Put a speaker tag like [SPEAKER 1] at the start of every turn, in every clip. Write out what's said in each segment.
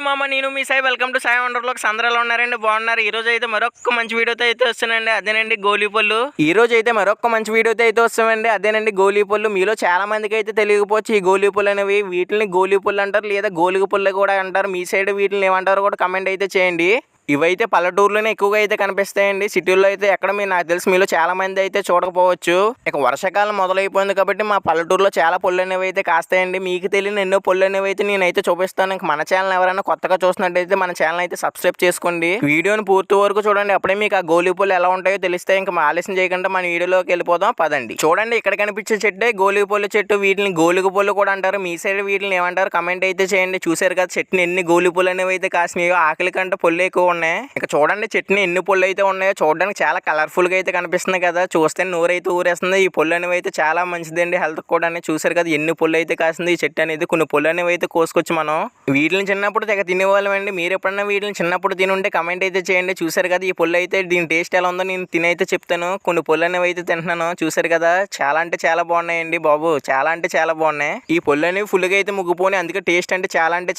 [SPEAKER 1] మామ నేను మీ Sai welcome to Sai వండర్లోకి అందరూ ఉన్నారండి బాగున్నారు. ఈ రోజు అయితే మరొక మంచి వీడియోతో అయితే వస్తానండి, అదేనండి గోలీపళ్ళు. ఈ రోజు అయితే మరొక మంచి వీడియోతో అయితే వస్తామండి, అదేనండి గోలీపళ్ళు. మీలో చాలా మందికి అయితే తెలియకపోవచ్చు ఈ గోలీపళ్ళు అనేవి. వీటిని గోలీపళ్ళు అంటారు లేదా గోలిగ పళ్ళు కూడా అంటారు. మీ సైడ్ వీటిని ఏమంటారు కూడా కమెంట్ అయితే చేయండి. ఇవైతే పల్లెటూరులోనే ఎక్కువగా అయితే కనిపిస్తాయండి. సిటీల్లో అయితే ఎక్కడ నాకు తెలిసి మీలో చాలా మంది అయితే చూడకపోవచ్చు. ఇక వర్షాకాలం మొదలైపోయింది కాబట్టి మా పల్లెటూరులో చాలా పళ్ళు అనేవి అయితే కాస్తాయండి. మీకు తెలియని ఎన్నో పళ్ళు అనేవి అయితే నేనైతే చూపిస్తాను. ఇంక మన ఛానల్ ఎవరైనా కొత్తగా చూసినట్టయితే మన ఛానల్ అయితే సబ్స్క్రైబ్ చేసుకోండి. వీడియోని పూర్తి వరకు చూడండి, అప్పుడే మీకు ఆ గోలీ పళ్ళు ఎలా ఉంటాయో తెలిస్తాయి. ఇంకా ఆలస్యం చేయకుండా మన వీడియోలోకి వెళ్ళిపోదాం పదండి. చూడండి, ఇక్కడ కనిపించే చెట్టే గోలీ పళ్ళు చెట్టు. వీటిని గోలిగ పళ్ళు కూడా అంటారు. మీ సైడ్ వీటిని ఏమంటారు కమెంట్ అయితే చేయండి. చూసారు కదా చెట్టుని ఎన్ని గోలీ పళ్ళు అనేవి అయితే కాసినాయో. ఆకలి కంటే పళ్ళు ఎక్కువ. ఇక చూడండి చెట్టుని ఎన్ని పళ్ళు అయితే ఉన్నాయో. చూడడానికి చాలా కలర్ఫుల్ గా అయితే కనిపిస్తుంది కదా. చూస్తే నోరైతే ఊరేస్తుంది. ఈ పళ్ళు అనేవి అయితే చాలా మంచిదండి హెల్త్ కూడా. చూసారు కదా ఎన్ని పళ్ళు అయితే కాసింది ఈ చెట్టు అనేది. కొన్ని పళ్ళు అనేవి అయితే కోసుకొచ్చి మనం వీటిని చిన్నప్పుడు తెగ తినేవాళ్ళం అండి. మీరు ఎప్పుడన్నా వీటిని చిన్నప్పుడు తినుంటే కమెంట్ అయితే చేయండి. చూసారు కదా ఈ పళ్ళు అయితే, దీని టేస్ట్ ఎలా ఉందో నేను తినైతే చెప్తాను. కొన్ని పళ్ళు అనేవి అయితే తింటున్నాను. చూసారు కదా చాలా అంటే చాలా బాగున్నాయండి బాబు, చాలా అంటే చాలా బాగున్నాయి. ఈ పళ్ళు అనేవి ఫుల్గా అయితే ముగ్గిపోయి, అందుకే టేస్ట్ అంటే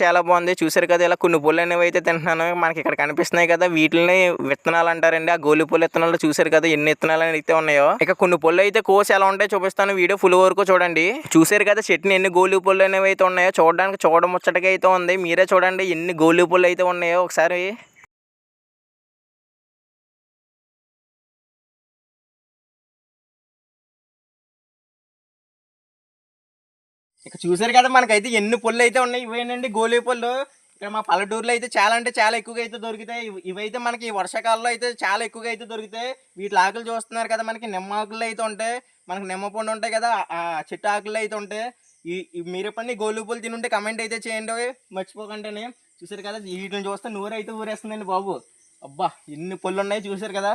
[SPEAKER 1] చాలా బాగుంది. చూసారు కదా ఇలా కొన్ని పళ్ళు అనేవి అయితే తింటున్నాను. మనకి ఇక్కడ కనిపిస్తున్నాయి కదా, వీటిని విత్తనాలు అంటారండి. ఆ గోలి పళ్ళు విత్తనాలు చూసారు కదా ఎన్ని విత్తనాలు అయితే ఉన్నాయో. ఇక కొన్ని పళ్ళు అయితే కోసి ఎలా ఉంటాయో చూపిస్తాను, వీడియో ఫుల్ వరకు చూడండి. చూసారు కదా చెట్టుని ఎన్ని గోలి పళ్ళు అనేవి అయితే ఉన్నాయో. చూడడానికి చూడముచ్చటగా అయితే ఉంది. మీరే చూడండి ఎన్ని గోలి పళ్ళు అయితే ఉన్నాయో ఒకసారి. ఇక చూసారు కదా మనకైతే ఎన్ని పళ్ళు అయితే ఉన్నాయి. ఇవేనండి గోలీ పళ్ళు. ఇక్కడ మా పల్లెటూరులో అయితే చాలా అంటే చాలా ఎక్కువగా అయితే దొరుకుతాయి. ఇవైతే మనకి వర్షాకాలంలో అయితే చాలా ఎక్కువగా అయితే దొరుకుతాయి. వీటి ఆకులు చూస్తున్నారు కదా, మనకి నిమ్మ ఆకులు అయితే ఉంటాయి, మనకి నిమ్మ పండు ఉంటాయి కదా, ఆ చెట్టు ఆకులు అయితే ఉంటాయి. మీరు ఎప్పటి గోలీ పళ్ళు తినుంటే కమెంట్ అయితే చేయండి మర్చిపోకండి. చూసారు కదా వీటిని చూస్తే నూరు అయితే ఊరేస్తుందండి బాబు. అబ్బా ఎన్ని పళ్ళు ఉన్నాయి చూసారు కదా,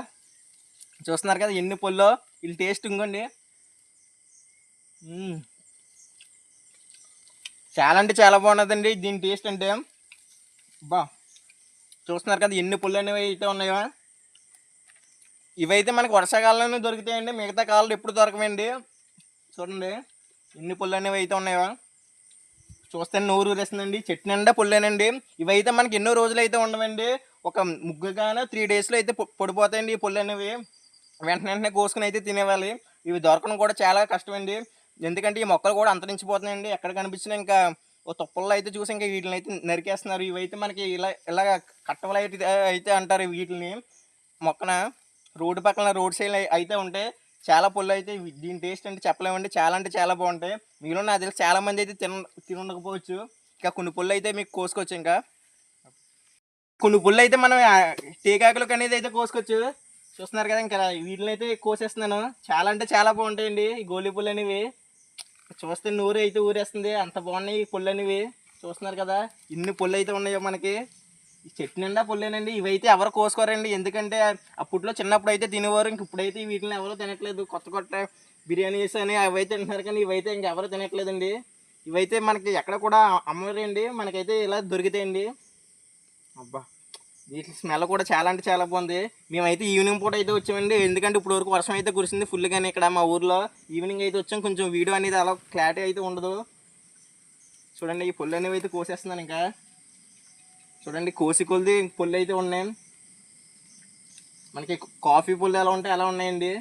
[SPEAKER 1] చూస్తున్నారు కదా ఎన్ని పళ్ళు. వీళ్ళు టేస్ట్ ఇంకోండి చాలా అంటే చాలా బాగున్నదండి దీని టేస్ట్ అంటే. బా చూస్తున్నారు కదా ఎన్ని పళ్ళు అనేవి అయితే ఉన్నాయో. ఇవైతే మనకి వర్షాకాలంలోనే దొరుకుతాయండి, మిగతా కాలంలో ఎప్పుడు దొరకవండి. చూడండి ఎన్ని పళ్ళు అనేవి అయితే ఉన్నాయో. చూస్తే నోరు ఊరేస్తుందండి. చెట్టు నిండా పళ్ళేనండి. ఇవైతే మనకి ఎన్నో రోజులు అయితే ఉండవండి. ఒక ముగ్గుగానే 3 డేస్లో అయితే పడిపోతాయండి ఈ పళ్ళు అనేవి. వెంటనే కోసుకుని అయితే తినేవాలి. ఇవి దొరకడం కూడా చాలా కష్టమండి, ఎందుకంటే ఈ మొక్కలు కూడా అంతరించిపోతున్నాయండి. ఎక్కడ కనిపించినా ఇంకా ఓ తుప్పల్లో అయితే చూసి ఇంకా వీటిని అయితే నరికేస్తున్నారు. ఇవైతే మనకి ఇలా కట్టవలు అయితే అంటారు వీటిని. మొక్కన రోడ్డు పక్కన రోడ్ సైడ్ అయితే ఉంటాయి చాలా పళ్ళు అయితే. దీని టేస్ట్ అంటే చెప్పలేమండి, చాలా అంటే చాలా బాగుంటాయి. మీలో నాకు తెలిసి చాలా మంది అయితే తినకపోవచ్చు. ఇంకా కొన్ని పళ్ళు అయితే మీకు కోసుకోవచ్చు. ఇంకా కొన్ని పళ్ళు అయితే మనం టేకాకులకు అనేది అయితే కోసుకోవచ్చు. చూస్తున్నారు కదా ఇంకా వీటిని అయితే కోసేస్తున్నాను. చాలా అంటే చాలా బాగుంటాయండి ఈ గోలీ పళ్ళు అనేవి. చూస్తే నూరు అయితే ఊరేస్తుంది, అంత బాగున్నాయి ఈ పళ్ళు అనేవి. చూస్తున్నారు కదా ఇన్ని పళ్ళు అయితే ఉన్నాయో మనకి. ఈ చెట్టు నిండా పళ్ళేనండి. ఇవైతే ఎవరు కోసుకోరండి, ఎందుకంటే అప్పట్లో చిన్నప్పుడు అయితే తినేవారు. ఇంక ఇప్పుడైతే వీటిని ఎవరో తినట్లేదు. కొత్త బిర్యానీస్ అని అవి అయితే తింటున్నారు, కానీ ఇవైతే ఇంకెవరో తినట్లేదండి. ఇవైతే మనకి ఎక్కడ కూడా అమ్మరండి, మనకైతే ఇలా దొరుకుతాయండి. అబ్బా వీటి స్మెల్ కూడా చాలా అంటే చాలా బాగుంది. మేమైతే ఈవినింగ్ పూట అయితే వచ్చామండి, ఎందుకంటే ఇప్పుడు వరకు వర్షం అయితే కురిసింది ఫుల్గానే ఇక్కడ మా ఊర్లో. ఈవినింగ్ అయితే వచ్చాం, కొంచెం వీడియో అనేది అలా క్లారిటీ అయితే ఉండదు. చూడండి ఈ పళ్ళు అనేవి అయితే కోసేస్తున్నాను. ఇంకా చూడండి కోసి కొలిది పళ్ళు అయితే ఉన్నాయి. మనకి కాఫీ పళ్ళు ఎలా ఉంటాయి అలా ఉన్నాయండి.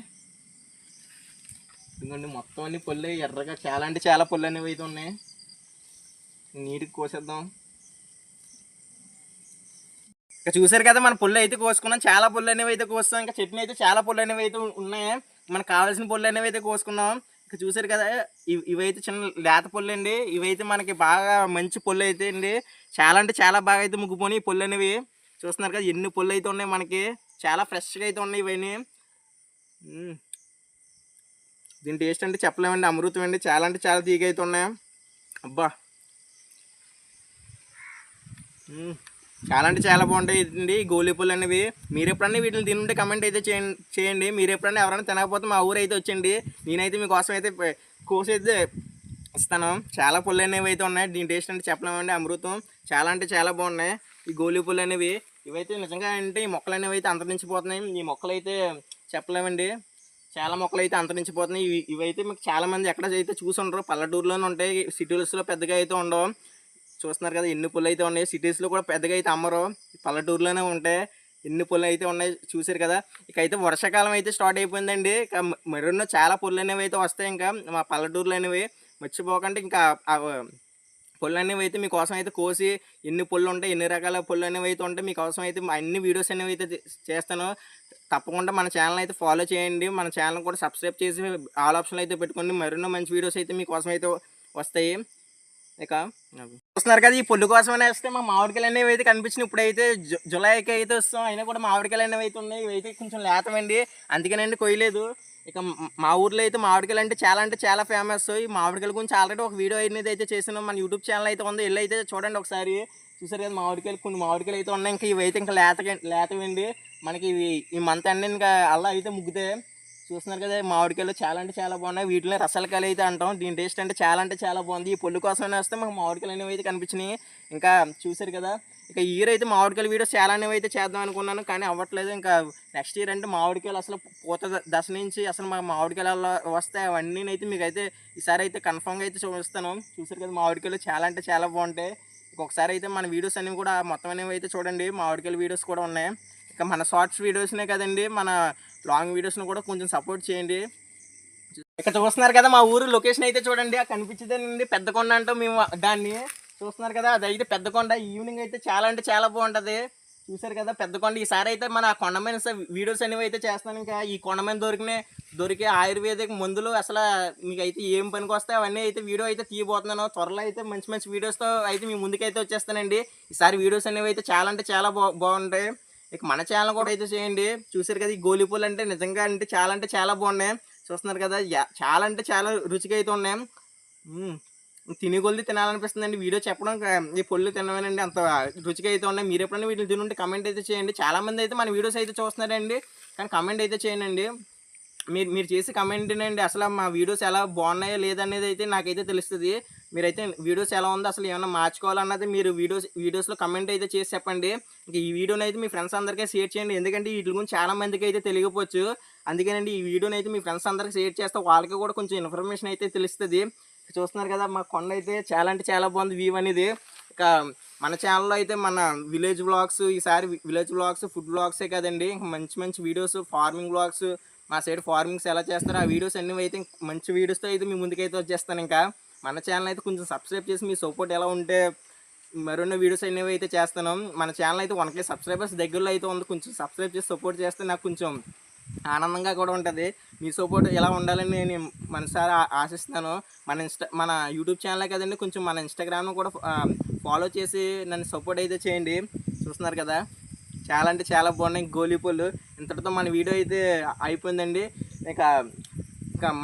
[SPEAKER 1] ఎందుకంటే మొత్తం అన్ని పళ్ళు ఎర్రగా చాలా అంటే చాలా పళ్ళు అనేవి అయితే ఉన్నాయి. నీటికి కోసేద్దాం. ఇంకా చూసారు కదా మన పళ్ళు అయితే కోసుకున్నాం, చాలా పళ్ళు అనేవి అయితే కోస్తాం. ఇంకా చట్నీ అయితే చాలా పళ్ళు అనేవి అయితే ఉన్నాయి. మనకు కావాల్సిన పళ్ళు అనేవి అయితే కోసుకున్నాం. ఇంకా చూసారు కదా ఇవైతే చిన్న లేత పళ్ళు అండి. ఇవైతే మనకి బాగా మంచి పళ్ళు అయితే అండి, చాలా అంటే చాలా బాగా అయితే ముగ్గిపోయి ఈ పళ్ళు అనేవి. చూస్తున్నారు కదా ఎన్ని పళ్ళు అయితే ఉన్నాయి మనకి, చాలా ఫ్రెష్గా అయితే ఉన్నాయి ఇవన్నీ. దీని టేస్ట్ అంటే చెప్పలేమండి, అమృతం అండి. చాలా అంటే చాలా తీగ అయితే ఉన్నాయి. అబ్బా చాలా అంటే చాలా బాగుంటాయి అండి గోలీ పళ్ళు అనేవి. మీరు ఎప్పుడన్నా వీటిని తినుంటే కమెంట్ అయితే చేయండి. మీరు ఎప్పుడన్నా ఎవరైనా తినకపోతే మా ఊరు అయితే వచ్చండి, నేనైతే మీకోసం అయితే కోసి అయితే ఇస్తాను. చాలా పళ్ళు అనేవి అయితే ఉన్నాయి. దీని టేస్ట్ అంటే చెప్పలేమండి, అమృతం. చాలా అంటే చాలా బాగున్నాయి ఈ గోలీ పళ్ళు అనేవి. ఇవైతే నిజంగా అంటే ఈ మొక్కలు అనేవి అయితే అంతరించిపోతున్నాయి. ఈ మొక్కలు అయితే చెప్పలేమండి, చాలా మొక్కలు అయితే అంతరించిపోతున్నాయి. ఇవైతే మీకు చాలామంది ఎక్కడ అయితే చూసి ఉండరు, పల్లెటూరులోనే ఉంటాయి, సిటీస్లో పెద్దగా అయితే ఉండవు. చూస్తున్నారు కదా ఎన్ని పుల్లు అయితే ఉన్నాయి. సిటీస్లో కూడా పెద్దగా అయితే అమ్మరు, పల్లెటూరులోనే ఉంటాయి. ఎన్ని పుల్లు అయితే ఉన్నాయి చూసారు కదా. ఇక అయితే వర్షాకాలం అయితే స్టార్ట్ అయిపోయిందండి. ఇక మరెన్నో చాలా పుల్లు అనేవి అయితే వస్తాయి. ఇంకా మా పల్లెటూరులో అనేవి మర్చిపోకండి. ఇంకా పుల్లు అనేవి అయితే మీకోసం అయితే కోసి ఎన్ని పుల్లు ఉంటాయి, ఎన్ని రకాల పుల్లు అనేవి అయితే ఉంటాయి మీకోసం అయితే అన్ని వీడియోస్ అనేవి అయితే చేస్తాను. తప్పకుండా మన ఛానల్ అయితే ఫాలో చేయండి. మన ఛానల్ కూడా సబ్స్క్రైబ్ చేసి ఆల్ ఆప్షన్లు అయితే పెట్టుకోండి. మరెన్నో మంచి వీడియోస్ అయితే మీకోసం అయితే వస్తాయి. ఇక చూస్తున్నారు కదా, ఈ పుల్లు కోసమనే వస్తే మా మామిడికాయలు అనేవి అయితే కనిపించినాయి. ఇప్పుడైతే జులైకి అయితే వస్తాం, అయినా కూడా మామిడికాయలు అనేవి అయితే ఉన్నాయి. ఇవి అయితే కొంచెం లేతమండి, అందుకనండి కొయ్యలేదు. ఇక మా ఊర్లో అయితే మామిడికాయలు అంటే చాలా ఫేమస్. ఈ మామిడికాయల గురించి ఆల్రెడీ ఒక వీడియో అనేది అయితే చేసాను. మన యూట్యూబ్ ఛానల్ అయితే ఉంది, వెళ్ళి అయితే చూడండి ఒకసారి. చూసారు కదా మామిడికాయలు, కొన్ని మామిడికాయలు అయితే ఉన్నాయి. ఇంకా ఇవి అయితే ఇంకా లేతవండి. మనకి ఇవి ఈ మంత్ అండి ఇంకా అలా అయితే ముగ్గుతాయి. చూస్తున్నారు కదా మామిడికాయలు చాలా బాగున్నాయి. వీటిలో రసాలకాయలు అయితే అంటాం. దీని టేస్ట్ అంటే చాలా బాగుంది. ఈ పొల్లు కోసమైనా వస్తే మాకు మామిడికాయలు అనేవి అయితే కనిపించినాయి. ఇంకా చూసారు కదా, ఇక ఈ ఇయర్ అయితే మామిడికాయల వీడియోస్ చాలా అనేవి అయితే చేద్దాం అనుకున్నాను, కానీ అవ్వట్లేదు. ఇంకా నెక్స్ట్ ఇయర్ అంటే మామిడికాయలు అసలు పూత దశ నుంచి అసలు మా మామిడికాయలు వస్తాయి. అవన్నీ అయితే మీకు అయితే ఈసారి అయితే కన్ఫామ్గా అయితే చూపిస్తాను. చూసారు కదా మామిడికాయలు చాలా బాగుంటాయి. ఒకసారి అయితే మన వీడియోస్ అనేవి కూడా మొత్తం అనేవి అయితే చూడండి. మామిడికాయల వీడియోస్ కూడా ఉన్నాయి. ఇక మన షార్ట్స్ వీడియోస్నే కదండి, మన లాంగ్ వీడియోస్ని కూడా కొంచెం సపోర్ట్ చేయండి. ఇక్కడ చూస్తున్నారు కదా మా ఊరు లొకేషన్ అయితే చూడండి. ఆ కనిపించేదేనండి పెద్దకొండ అంటాం మేము దాన్ని. చూస్తున్నారు కదా, అది అయితే పెద్దకొండ. ఈవినింగ్ అయితే చాలా బాగుంటుంది. చూసారు కదా పెద్దకొండ. ఈసారి అయితే మన కొండ మీద వీడియోస్ అనేవి అయితే చేస్తాను. ఇంకా ఈ కొండ మీద దొరికే ఆయుర్వేదిక మందులు అసలు మీకు అయితే ఏం పనికి వస్తాయి అవన్నీ అయితే వీడియో అయితే తీయబోతున్నాను. త్వరలో అయితే మంచి వీడియోస్తో అయితే మీ ముందుకైతే వచ్చేస్తానండి. ఈసారి వీడియోస్ అనేవి అయితే చాలా బాగుంటాయి. ఇక మన ఛానల్ కూడా అయితే చేయండి. చూసారు కదా ఈ గోలిపూలు అంటే నిజంగా అంటే చాలా బాగున్నాయి. చూస్తున్నారు కదా చాలా రుచిగా అయితే ఉన్నాయి. తినే కొద్ది తినాలనిపిస్తుందండి. వీడియో చెప్పడం ఈ పొల్లు తినమేనండి, అంత రుచిగా అయితే ఉన్నాయి. మీరు ఎప్పుడైనా వీటిని తినుంటే కమెంట్ అయితే చేయండి. చాలామంది అయితే మన వీడియోస్ అయితే చూస్తున్నారండి, కానీ కమెంట్ అయితే చేయండి. మీరు చేసి కమెంట్ అండి అసలు మా వీడియోస్ ఎలా బాగున్నాయో లేదనేది అయితే నాకైతే తెలుస్తుంది. మీరైతే వీడియోస్ ఎలా ఉందో అసలు ఏమైనా మార్చుకోవాలన్నది మీరు వీడియోస్లో కమెంట్ అయితే చేసి చెప్పండి. ఇంక ఈ వీడియోని అయితే మీ ఫ్రెండ్స్ అందరికీ షేర్ చేయండి, ఎందుకంటే వీటి గురించి చాలా మందికి అయితే తెలియకపోవచ్చు. అందుకేనండి ఈ వీడియోని అయితే మీ ఫ్రెండ్స్ అందరికీ షేర్ చేస్తే వాళ్ళకి కూడా కొంచెం ఇన్ఫర్మేషన్ అయితే తెలుస్తుంది. చూస్తున్నారు కదా మా కొండ అయితే చాలా బాగుంది వ్యూ అనేది. ఇక మన ఛానల్లో అయితే మన విలేజ్ వ్లాగ్స్, ఈసారి విలేజ్ వ్లాగ్స్ ఫుడ్ వ్లాగ్సే కదండి, ఇంకా మంచి వీడియోస్ ఫార్మింగ్ వ్లాగ్స్, మా సైడ్ ఫార్మింగ్స్ ఎలా చేస్తారో ఆ వీడియోస్ అన్నీ అయితే మంచి వీడియోస్తో అయితే మీ ముందుకైతే వచ్చేస్తాను. ఇంకా మన ఛానల్ అయితే కొంచెం సబ్స్క్రైబ్ చేసి మీ సపోర్ట్ ఎలా ఉంటే మరిన్న వీడియోస్ అనేవి అయితే చేస్తాను. మన ఛానల్ అయితే 1K సబ్స్క్రైబర్స్ దగ్గరలో అయితే ఉంది. కొంచెం సబ్స్క్రైబ్ చేసి సపోర్ట్ చేస్తే నాకు కొంచెం ఆనందంగా కూడా ఉంటుంది. మీ సపోర్ట్ ఎలా ఉండాలని నేను మనసారి ఆశిస్తున్నాను. మన యూట్యూబ్ ఛానలే కదండి, కొంచెం మన ఇన్స్టాగ్రామ్ కూడా ఫాలో చేసి నన్ను సపోర్ట్ అయితే చేయండి. చూస్తున్నారు కదా చాలా బాగున్నాయి గోలిపూలు. ఇంతటితో మన వీడియో అయితే అయిపోయిందండి. ఇక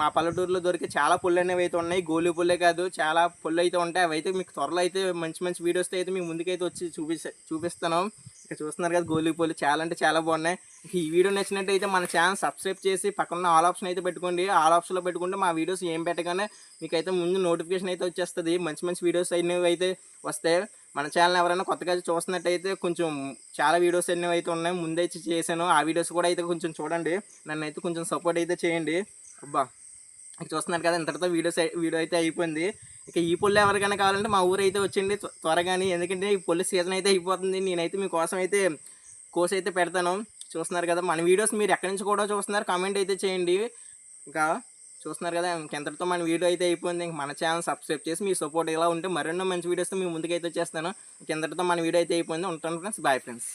[SPEAKER 1] మా పల్లెటూరులో దొరికే చాలా పుల్లు అనేవి అయితే ఉన్నాయి. గోలి పుల్లే కాదు చాలా పుల్లు అయితే ఉంటాయి. అవి అయితే మీకు త్వరలో అయితే మంచి వీడియోస్తో అయితే మీకు ముందుకైతే వచ్చి చూపిస్తాను. ఇక చూస్తున్నారు కదా గోలి పుల్లు చాలా బాగున్నాయి. ఈ వీడియో నచ్చినట్టయితే మన ఛానల్ సబ్స్క్రైబ్ చేసి పక్కన ఆల్ ఆప్షన్ అయితే పెట్టుకోండి. ఆల్ ఆప్షన్లో పెట్టుకుంటే మా వీడియోస్ ఏం పెట్టగానే మీకు అయితే ముందు నోటిఫికేషన్ అయితే వచ్చేస్తుంది. మంచి వీడియోస్ అనేవి అయితే వస్తాయి. మన ఛానల్ ఎవరైనా కొత్తగా చూస్తున్నట్టయితే కొంచెం చాలా వీడియోస్ అనేవి అయితే ఉన్నాయి, ముందైతే చేశాను. ఆ వీడియోస్ కూడా అయితే కొంచెం చూడండి, నన్ను అయితే కొంచెం సపోర్ట్ అయితే చేయండి. అబ్బా చూస్తున్నారు కదా ఇంతటితో వీడియో అయితే అయిపోయింది. ఇక ఈ పుల్లు ఎవరికైనా కావాలంటే మా ఊరు అయితే వచ్చింది త్వరగానే, ఎందుకంటే ఈ పుల్లు సీజన్ అయితే అయిపోతుంది. నేనైతే మీకోసం అయితే కోర్స్ అయితే పెడతాను. చూస్తున్నారు కదా మన వీడియోస్ మీరు ఎక్కడి నుంచి కూడా చూస్తున్నారు కామెంట్ అయితే చేయండి. ఇంకా చూస్తున్నారు కదా ఇంకెంతటితో మన వీడియో అయితే అయిపోయింది. ఇంక మన ఛానల్ సబ్స్క్రైబ్ చేసి మీ సపోర్ట్ ఇలా ఉంటే మరెన్నో మంచి వీడియోస్తో మీ ముందుకైతే వచ్చేస్తాను. ఇంకెంతటితో మన వీడియో అయితే అయిపోయింది. ఉంటాను ఫ్రెండ్స్, బాయ్ ఫ్రెండ్స్.